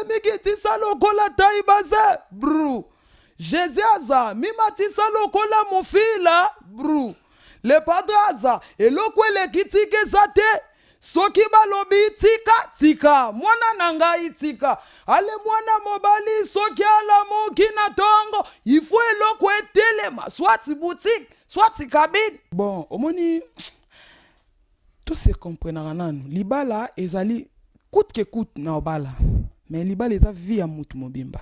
mikitisa lokola taibaze bru Jésus mimatisa lokola mofila bru le padre aza elokwele kitike zate soki balobi tika tika mwana nanga itika ale mwana mobali soki alamuki na tongo ifo eloko etelema swati boutique swati cabine bon omoni tout se comprenera nanu libala ezali coûte que coûte na obala mais libala eza vie ya mutu mobimba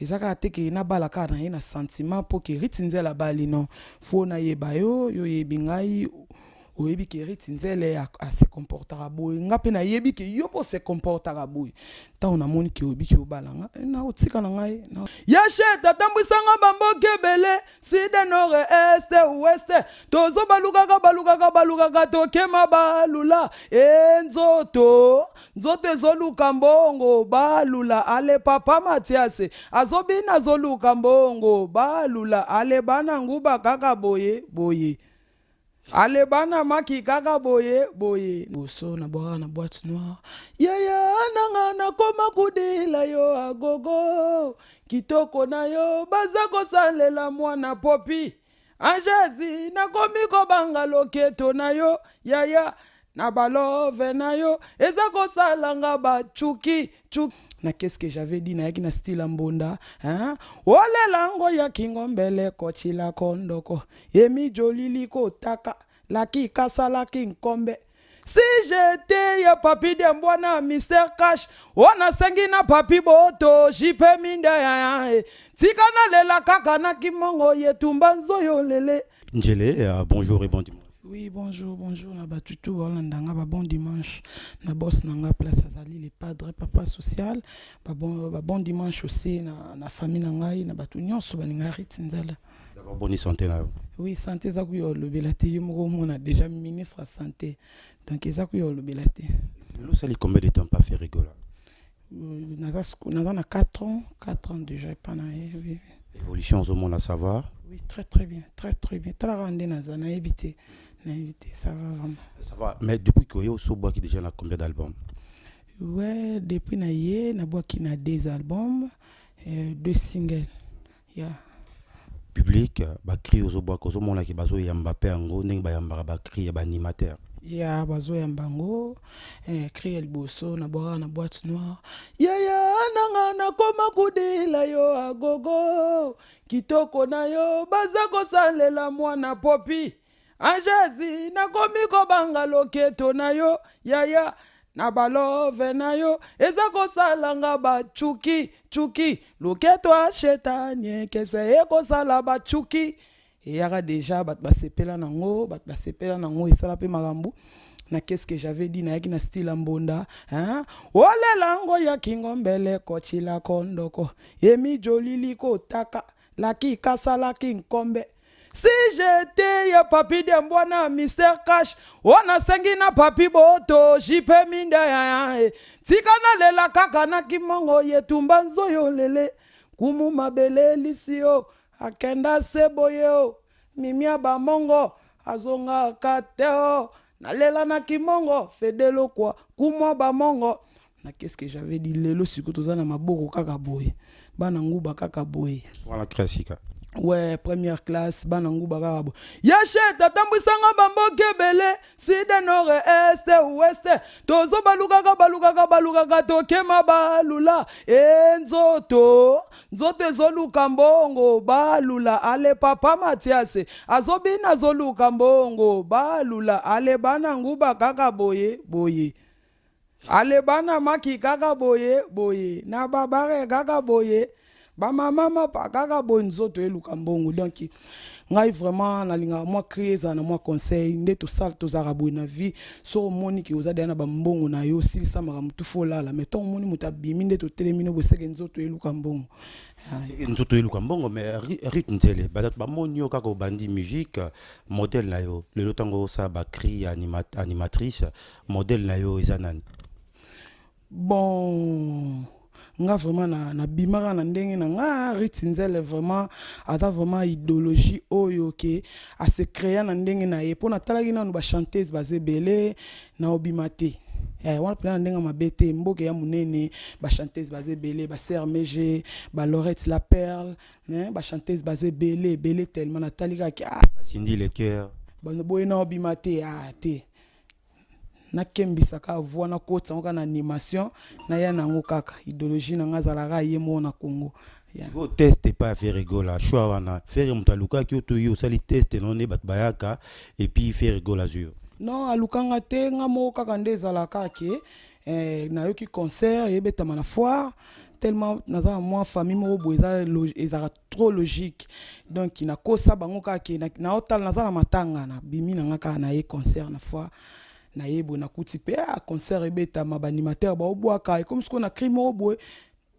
ezaka teke na bala ka na ye na sentiment po ke ritinzela bali non fo na yeba yo yebi ngai oyebi ke ritinzele a se comportera boy ngape na yebi ke yo po se comportera boy ta on amoni ke oyebi ke obala na otika na ngai yashe tatambwisanga bamboke bele side nord est ouest tozo balukaka tokema balula nzoto ezoluka mbongo balula ale papa Mathias azobina zoluka mbongo balula ale bana nguba kaka boye ale bana maki kaka boye boso na boire na boîte noire yaya nanga na koma kudila yo agogo kitoko na yo baza kosalela mwana popi anjezi na komi kobanga loketo na yo yaya na balove na yo eza kosalanga bachuki na qu'est-ce que j'avais dit na yaki na style mbonda hein olela ngo ya kingombele kochila kondoko emi jolili ko taka laki kasala kinkombe si j'étais ya papi de mbwana Mr Cash ona sengi na papi boto jipe minda ya tikana lela kaka na kimongo yetumba nzoyo lele Njele bonjour et bon dimanche. Oui, bonjour, na batutu Holandanga, bon dimanche. Na boss nanga place azali les padres papa social. Bon dimanche aussi na famille nangai na batu nyonso baninga ritinzala. D'abord bonne santé na. Oui, santé za kuyo lobelate yumoko mona déjà ministre santé. Donc eza kuyo lobelate. Nous ça combien de temps pas fait rigoler. Na 4 ans déjà pas na oui. Évolution au monde ça va. Oui, très bien. Tala rande na éviter. Ça va vraiment. Ça va. Mais depuis que vous avez qui déjà combien d'albums? Ouais, depuis na bois qui na 2 albums, 2 singles. Yeah. Public, ba cri aux bois que monde qui bazo yamba pe ngo ning ba yamba ba cri ba animateur. Yeah, bazo yamba ngo, cri el bosso na boîte noire. Yeah, nanga na koma kudila yo agogo. Kitoko na yo baza kosalela mwana popi. Anjezi na komi kobanga loketo na yo yaya na balove na yo eza kosalanga bachuki loketo a shetanie kese ekosala bachuki eyaka déjà basepela nango esala pe makambo na qu'est-ce que j'avais dit na yaki na style mbonda hein olela ngo ya kingombele kochila kondoko emi jolili ko taka laki kasala kinkombe si j'étais ya papi de mbwana Mr Cash ona sengi na papi boto jipe minda ya tikana lela kaka na kimongo yetumba nzoyo lele kumu mabele lisio akenda seboyo mimia bamongo azonga kateo na lela na kimongo fedelo kwa kumwa bamongo na qu'est-ce que j'avais dit lelo sikoto na maboko kaka boye bana nguba kaka boye voilà classique. Ouais, première classe, banangu bagarabo. Yashe, tatambwisanga bamboke bele, side nord est ouest. Tozo balukaka tokema balula. Nzoto ezoluka mbongo balula ale papa Mathias. Azobina zoluka mbongo balula ale banangu bakaka boye. Ale bana maki kaka boye. Na babare kaka boye. Ba mama pa kaka bonzoto eluka mbongo donc ngai vraiment nalinga moi créer na moi conseil ndeto sal to zarabo na vie so moni ki oza dana ba mbongo na yo si sa maka mutu fola la meton moni mutabimi ndeto telemino boseke nzoto eluka mbongo nzoto eluka mbongo mais rythme ntele ba moni yo kaka bandi musique modèle na yo le lotango sa ba cri animatrice modèle na yo ezanani bon nga vraiment na bimara na ndenge na nga ritinzele vraiment ata vraiment idéologie oyo ke a se créer na ndenge na ye pona talaki na ba chanteuse bazebele na obimate wana pena ndenga mabete mboke ya munene ba chanteuse basé belé ba Sœur Mégé ba Laurette la Perle hein ba chanteuse basé belé tellement Nathalie ki Cindy le cœur bon boy na obimate te na kembisaka voix na kota ngo na animation na ya nango kaka idéologie na ngazalaka yemo na Congo. Go teste pas faire rigola choix wana faire mutaluka ki to yo sali teste non ne bat bayaka et puis faire rigola sur non alukanga te nga mo kaka nde ezalaka ke na yoki concert ebetama na foire tellement naza moi famille mo boza ezaka trop logique donc na kosa bango kaka na hotel naza na matanga na bimi na ngaka na ye concert na foire na yebo na kuti pe concert ebetama ba animateur ba obwaka comme ce qu'on a crime oboy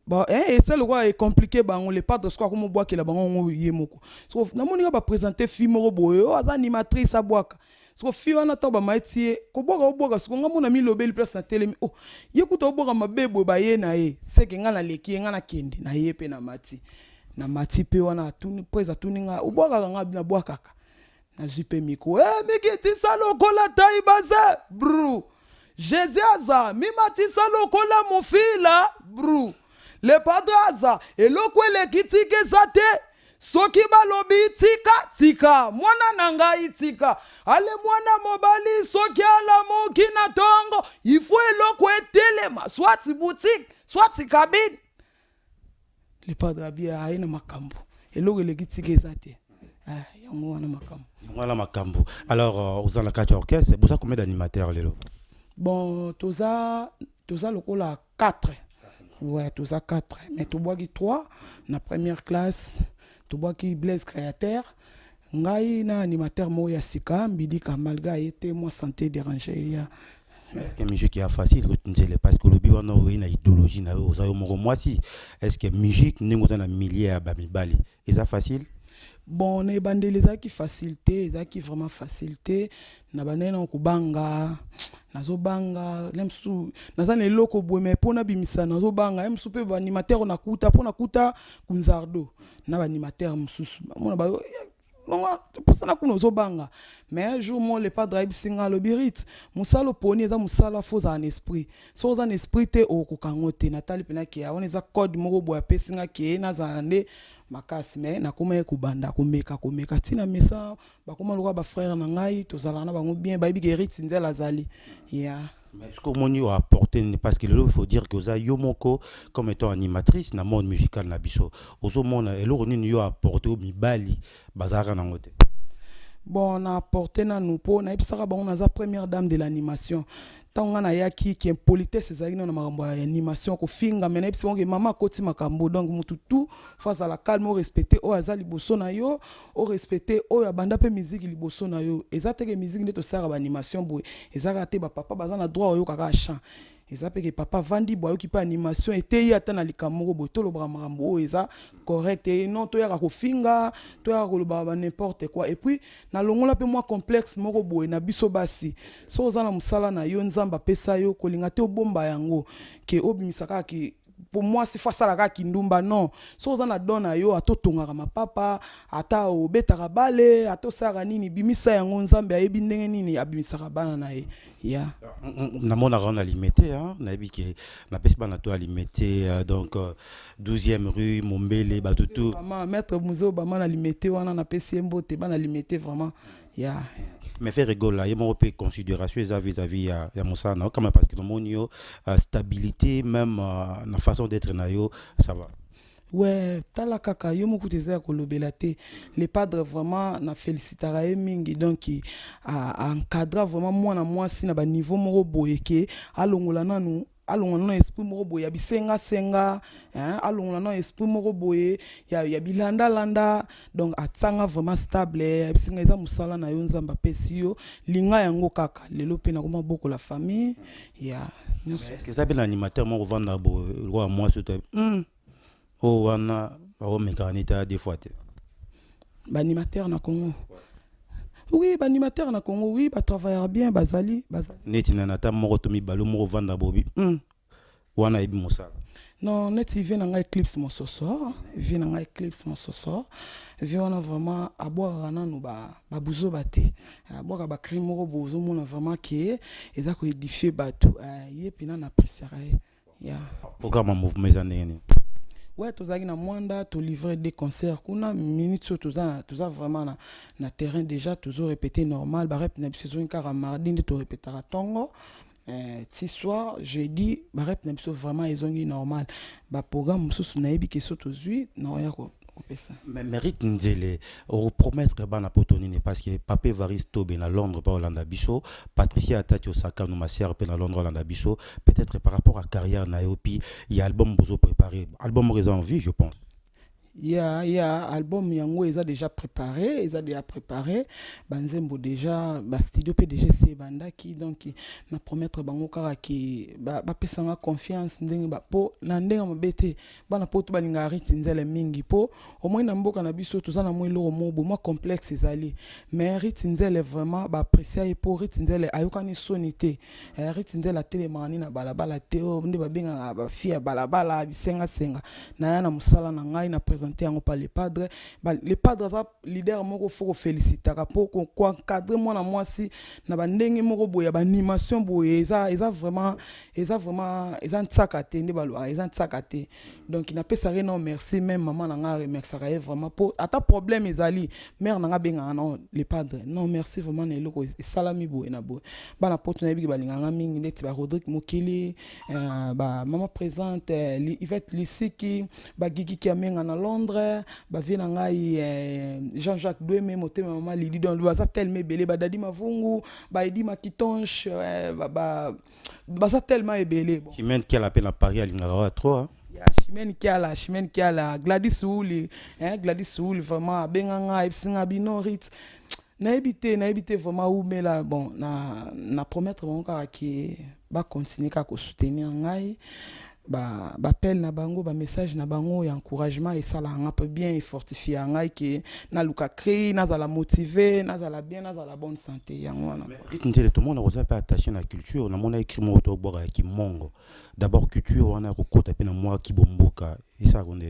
bah c'est le quoi est compliqué bah on les pas de ce quoi comme bois qui la bah on y moko so na moni ba présenter film robo as animatrice à bois so fi wana to ba maiti ko boga so nga mona mi lobeli place na télé oh yekuta boga mabebo ba ye na ye c'est que nga na leki nga na kende na ye pe na mati pe wana tuni presa tuni nga boga nga na bois kaka na jipe miko miki ti salo kola taibaza bro Jésus aza mi mati salo kola mofila bro le padraza elokwele kitike zate soki balobi tika mwana nanga itika ale mwana mobali soki ala moki na tongo il faut elokwe telema soit boutique soit cabine le padra bia aina makambo elokwele kitike zate yango wana makambo alors aux la carte orchestre vous avez combien d'animateurs lelo bon toza lokola 4. Ouais, tous à 4. Mais tu bois qui 3, na première classe, tu bois qui Blaise créateur. Ngai na animateur mo ya sika, mbidi kamalga été moi santé dérangé ya. Est-ce que musique est facile parce que le biwa no na idéologie na o zayo mo moi si est-ce que musique ningo na milliers à bamibali est ça facile? Bon, na bandé les qui facilité, les qui vraiment facilité, na bandé na kubanga. Nazo banga lemsu nazana eloko boeme pona bimisa nazo banga emsu pe ba animateur na kuta pona kuta kunzardo na ba animateur msusu mona ba non pour ça na kuno zo banga mais un jour mon le pas drive singa le birit musalo poni za musala faux en esprit so en esprit te o kokangote natali pena ki a on eza code moko boya pesinga ki na zande makasi me na koma ekubanda komeka tina mesa bakoma loka ba frère na ngai tozala na bango bien ba bi Rit Nzela zali yeah. Mais est-ce que moni a apporté parce que il faut dire que ça yomoko comme étant animatrice na monde musical na biso ozo mona eloko nini yo apporté au mibali bazara na ngote bon on a apporté na nous po na ebisaka bango na za première dame de l'animation tanga na yaki qui impolitesse ezali na makambo ya animation ko finga mena ebisi bonge mama koti makambo donc mutu tout face à la calme au respecter o azali liboso na yo o respecter o ya banda pe musique liboso na yo ezateke musique ndeto sara ba animation boy ezaka te ba papa bazana droit oyo kaka chant ezapeke que papa vandi boyo ki pa animation était yata na likamoko boto lo makambo eza correct et non to ya ko finga to ya ko ba n'importe quoi et puis na longola pe moi complexe moko boy na biso basi so za na musala na yo nzamba pesa yo kolinga te obomba yango ke obimisaka ki pour moi c'est face à la kindumba non so za na dona yo atotongaka mapapa ata obetaka bale atosaka nini bimisa yango nzambe ayebi ndenge nini abimisaka bana na ye ya na mona ron limité hein na yebi ke na pesi bana to limité donc 12e rue Mombele batutu maman maître muzo ba mana limité wana na pesi mbote bana limité vraiment ya mais faire rigoler il y a mon peu considération vis-à-vis ya mosana quand même parce que dans mon yo stabilité même la façon d'être na yo ça va ouais tala kaka yo mokuteza ko lobelate les padres vraiment na félicitara mingi donc a encadra vraiment moi si na ba niveau moko boyeke alongola nanu alongola na esprit moko boye ya bisenga senga hein alongola na esprit moko boye ya bilanda landa donc atsanga vraiment stable ya bisenga eza musala na yo nzamba pesi yo linga yango kaka lelo pe na koma boko la famille ya est-ce que ça bien animateur moko vanda bo roi moi surtout oh wana ba mécanita des fois ba animateur na Congo oui ba animateur na Congo oui ba travailler bien bazali neti na nata moko to mi balo moko vanda bobi wana ebi mosala Non, net il vient dans Eclipse mon soso, il vient dans Eclipse mon soso. Vient on a vraiment à boire rana nous ba buzo bate. À boire ba crimo bozo mon vraiment qui est et ça ko édifier bateau. Yé pina na apprécierai. Ya. Programme mouvement mes années. Ouais, tous na mwanda to livrer des concerts kuna minutes tous vraiment na terrain déjà toujours répéter normal ba rep na saison car mardi de to répéter à tongo. Ce soir, jeudi, bah rep vraiment ils ont normal. Bah programme sous naïbi qui saute aux huit, non y'a quoi. Mais mérite Nzele, on promettre que bana potonine parce que Papé Varisto ben à Londres par Hollande Bisso, Patricia Atati Osaka nous ma sœur ben à Londres Hollande Bisso, peut-être par rapport à carrière Naopi, il y a album bozo préparé, album raison en vie je pense. Il y a album yango ils a déjà préparé, banzembo déjà ba studio PDG c'est banda qui donc na promettre bango kara qui ba pesanga confiance ndenge ba po na ndenge mabete bana po to balinga ritinzele mingi po au moins na mboka na biso to na mwelo mobo moi complexe ezali mais ritinzele vraiment ba apprécier po ritinzele ayokani sonité ritinzele telemani na balabala teo ndi ba benga ba fia balabala bisenga senga na na musala na ngai na présenté par les padres. Les padres leader moko faut féliciter pour qu'on encadrer moi na moi si na bandenge moko boya ba animation boya ça vraiment tsakate ndi balwa tsakate donc il n'a pas ça non merci même maman na nga remercier vraiment pour ata problème ezali mère na nga benga non les padres non merci vraiment na eloko salami boya na boya bana poto na biki balinga nga mingi ndeti ba Rodrigue Mokili ba maman présente Yvette Lissiki ba Gigi qui amenga na Londres ba vina ngai Jean-Jacques Doué motema maman Lili donc ba ça tellement belé ba Dadi Mavungu ba Edi Makitonche ba ça tellement belé bon Chimène qui a la peine à Paris à l'ingara 3 Chimène qui a la Gladys Ouli vraiment benganga ipsinga binorit na habité vraiment où mais là bon na promettre mon car qui va continuer à soutenir ngai ba appel na bango ba message na bango et encouragement et ça là un peu bien et fortifier ngai qui na luka créer na za la motiver na za la bien na za la bonne santé yango na tout le monde a pas attaché à la culture na mona écrit mo to bora ki mongo d'abord culture on a kokota pe na moi ki bomboka et ça gonde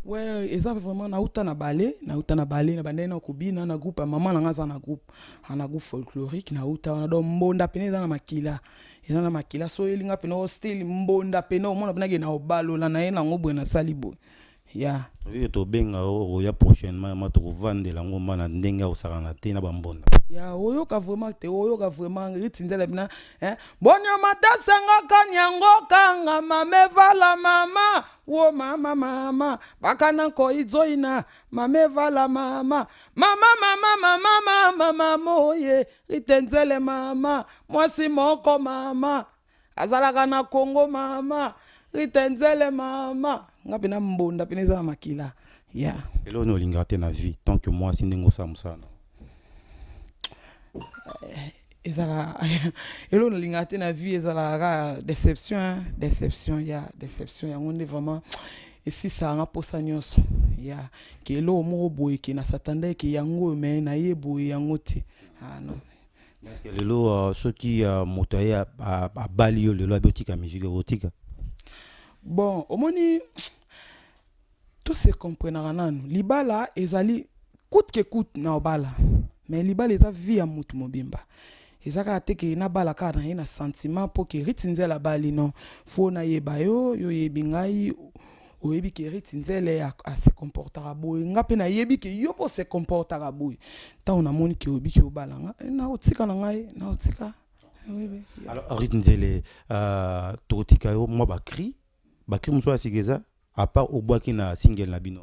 ouais et ça vraiment na uta na balé na bandai na kubina na groupe maman na ngaza na groupe folklorique na uta na do mbonda pene na makila eza na makila so elinga pene o style mbonda pene o mona pene na obalo la na ena ngobwe na salibo ya to benga o ya prochainement ma to vendre la ngoma na ndenga o sarana te na bambonda ya oyoka vraiment ritinzela bina bonyo matasanga kanyango kanga mamevala mama wo mama bakana ko izoina mamevala mama moye ritenzele mama mwasi moko mama azalaka na Kongo mama ritenzele mama ngapena mbonda peneza makila ya elo no lingate na vie tant que moi sindengo samusana elo no lingate na vie ezala déception ya on est vraiment et si ça nga posa nyonso ya ke elo mo boye ke na satanda ke yango me na yebo yango te non est-ce que lelo ceux qui motoya a balio le lobotika musique erotika bon omoni tout se comprendra nanu libala ezali coûte que coûte na obala mais libala eza vie ya mutu mobimba ezaka te ke na bala ka na sentiment pour que ritinzela bali non fo na yeba yo yebi ngai oyebi ke ritinzele a se comportera boy nga pe na yebi ke yo po se comportera boy ta on a moni ke oyebi ke obala nga na otika na ngai na otika oui alors ritinzele totika yo mo bakri mso asigeza à part au bois qui na single na bino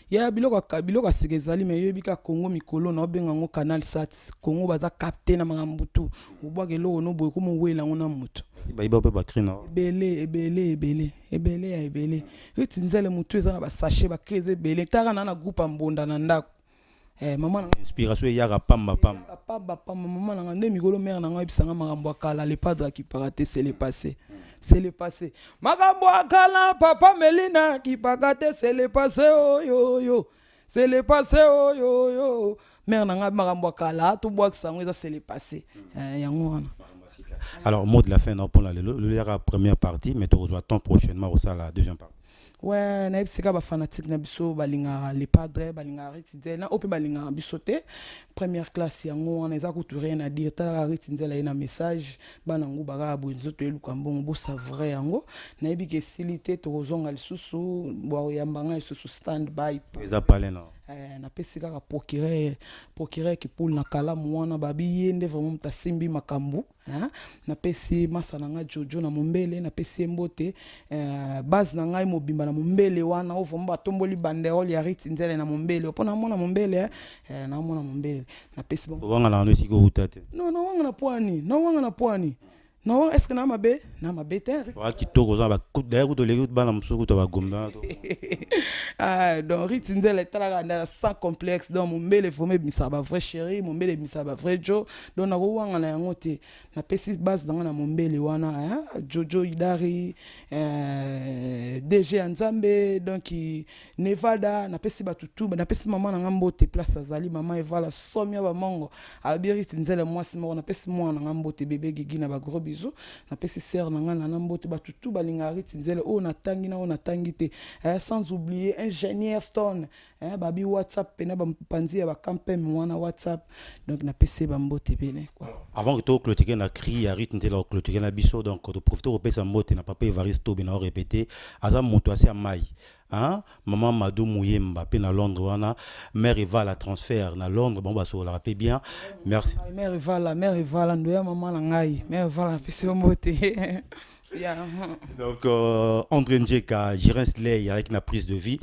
ya biloko sigezali mais yebika Congo mikolo na obenga ngo canal sat Congo baza capter na mangambutu obwa kelo no boy komo wela ngona mutu ba pe bakri na ebele ritinzele mutu eza na ba sachet ba kreze ebele taka na groupe mbonda na ndako maman inspiration ya pamba maman na nde mikolo mère na ngo ebisanga makambo akala le padre qui paraté c'est le passé makambo akala papa Melina qui paraté c'est le passé yo c'est le passé yo mère na nga makambo akala to boak sango eza c'est le passé yango wana Alors, mot de la fin, non, pour la première partie, mais tu rejoins prochainement aussi la deuxième partie. Ouais, na ebisika ba fanatique na biso balinga les padres balinga Ritinzela na ope balinga bisote première classe yango on eza kutu rien à dire ta Ritinzela ina message bana ngo baka bonzoto eluka mbongo bo savourer yango na ebi ke silité to kozonga lisusu bo yambanga lisusu stand by eza pale non na pesi kaka procureur qui pour na kala mwana babi yende vraiment mtasimbi makambu na pesi masana nga Jojo na mombele na pesi mbote base na ngai mobimba na mombele wana ovomba tomboli banderole ya Ritinzela na mombele opona mona mombele na mona mombele na pesi bon wanga na nosiko utate non wanga na pwani non est-ce que na mabe te wa kitoko za ba d'ailleurs to leki bana msuku to ba gomba to donc Ritinzela tala na sans complexe donc mombele fome bimisa ba vrai chéri mombele bimisa ba vrai Joe donc na ko wanga na yango te na pesi base na mombele wana Jojo Idari DG Nzambe donc Nevada na pesi batutu na pesi maman na ngambote place azali maman evala somia ba mongo albi Ritinzela mwasi moko na pesi mwana ngambote bébé gigi na ba gros bisous na pesi sœur na ngana na mbote batutu balinga Ritinzela o na tangi na o na tangi te sans oublier ingénieur Stone babi WhatsApp pena ba panzi ya ba campagne mwana WhatsApp donc na pesi ba mbote bene quoi avant que tu clôturer na cri ya Ritinzela clôturer na biso donc tu profiter au pesa mbote na papa Evaristo bena répéter aza moto assez mai maman Madou Mouyemba pe na Londres wana mère Eva la transfert na Londres bon ba so la rappelle bien merci mère Eva la ndoya maman na ngai mère Eva la pesi mbote yeah. Donc André Njeka Jirens Ley avec la prise de vie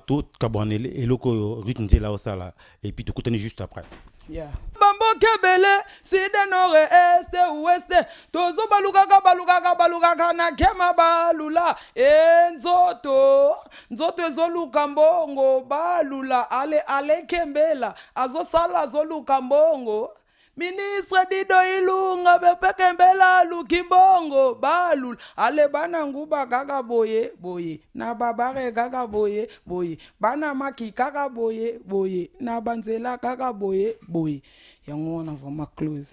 tout kabonel et loko Ritinzela osala et puis tu continues juste après. Yeah. Bambo kebele sida nord est ouest tozo balukaka na kema balula nzoto ezoluka mbongo balula ale kembela azosala azoluka mbongo Ministre Dido Ilunga bepekembela lukimbongo balul ale bana nguba kaka boye na babare kaka boye bana maki kaka boye na banzela kaka boye yango wana vraiment close.